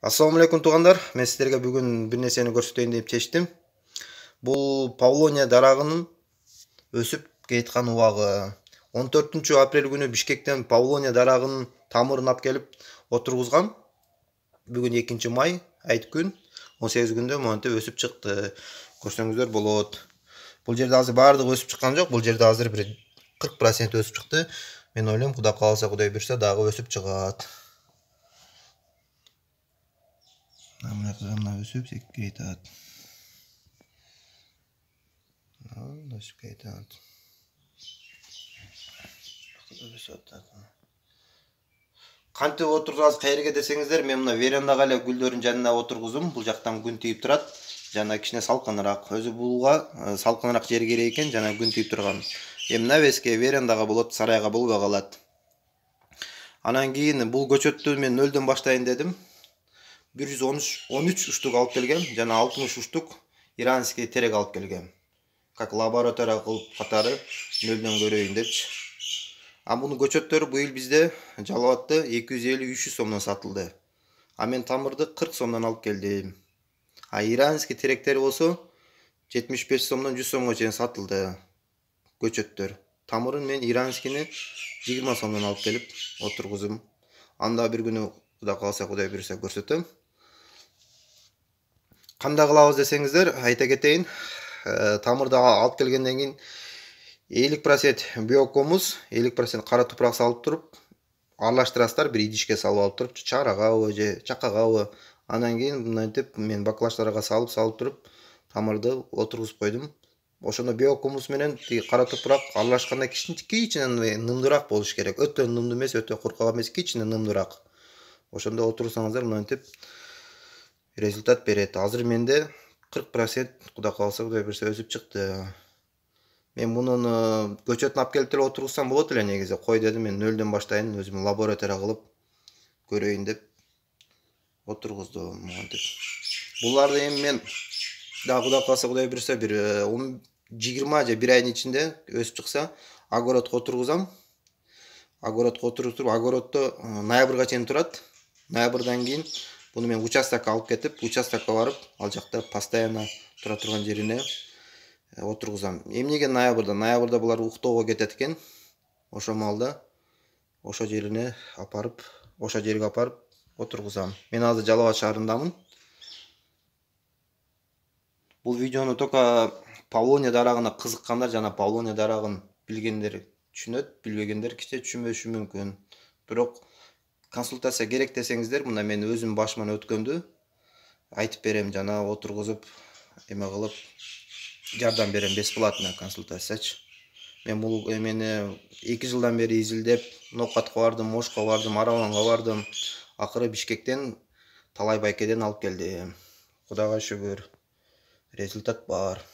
Assalamu alaikum туугандар. Мен сіздерге бүгін bir нерсени көрсөтөйүн деп чечтим. Бул Павлония дарагынын өсүп кеткан убагы. 14 апрель күнү Бишкектен Павлония дарагынын тамырын алып келип отургузгам. Бүгүн 2 май, айт күн. 18 күндө монтип өсүп чыкты. Көрсөңүздөр болот. Бул жерде азыр баардыгы өсүп чыккан жок. Бул жерде азыр бир 40% өсүп чыкты. Мен ойлойм, Кудай кааласа, Кудай буйрса дагы өсүп чыгат. Мына кызына өсүп кетет. Өсүп кетет. Кантип отурсаңыз кайерге десеңиздер, мен мына верандага эле гүлдөрдүн жанына отургуздум. Бул жактан күн тийип турат. Жана кичине салкыныраак. Өзү булга салкыныраак жер керек экен, жана күн тийип турган. Эми навеске верандага болот, сарайга болбой калат. Анан кийин бул көчөттү мен нөлдөн баштайын дедим. 113 уштук алып келгем, жана 60 уштук иранский терек алып келгем. Как лаборатория кылып катары нөлдөн көрөйүн депчи. А мунун көчөттөрү быйыл бизде Жалал Абадта 250-300 сомдон сатылды. А мен тамырды 40 сомдон алып келдим. А иранский теректери болсо 75 сомдон 100 сомго чейин сатылды. Көчөттөр. Тамырын мен иранскийни 20 сомдон алып келип отургузум. Анда бир күнү Кудай кааласа, Кудай буйрса көрсөтөм. Кандай кылабыз десеңиздер, айта кетейин. Тамырды алып келгенден кийин 50% биокомуз, 50% кара тупурак салып туруп, аралаштырасыздар, бир идишке салып алып туруп, чарагабы же чакагабы. Андан кийин мынтип мен баклаждарга салып туруп, тамырды отургузуп койдум. Ошондо биокомуз менен кара тупурак аралашканда кичине нымдуураак болуш керек. Өтө нымдуу эмес, өтө куркак эмес, кичине нымдуураак. Ошондо отурсаңыздар мынтип результат берет. Азыр менде 40% Кудай кааласа, Кудай буйрса өсүп чыкты. Мен мунун көчөтүн алып келип деле отургузсам болот эле негизи. Кой дедим, мен нөлдөн баштайын, өзүм лаборатория кылып көрөйүн деп отургуздум мынтип. Буларды эми мен дагы Кудай кааласа, Кудай буйрса бир 20 же 1 айдын ичинде өсүп чыкса, огородко отургузам. Огородко отуруп, огороддо ноябрга чейин турат. Ноябрдан кийин буну мен участокко алып кетип, участокко барып, ал жакта постоянно тура турган жерине отургузам. Эмнеге ноябрда? Ноябрда булар уктоого кетет экен. Ошо маалда ошо жерине апарып, ошо жерге апарып отургузам. Мен азыр Жалал Абад шаарындамын. Бул видеону только Павлония дарагына кызыккандар жана Павлония дарагын билгендер түшүнөт, билбегендер кичине түшүнбөшү мүмкүн. Бирок консультация керек десеңиздер, мына мен өзүм башыман өткөндү айтып берем, жана отургузуп, эме кылып жардам берем, бесплатно консультациячы. Мен бул эмени 2 жылдан бери изилдеп, Ноокатка бардым, Ошко бардым, Араланга бардым. Акыры Бишкектен Талай Байкеден алып келдим. Кудайга шүгүр. Результат бар.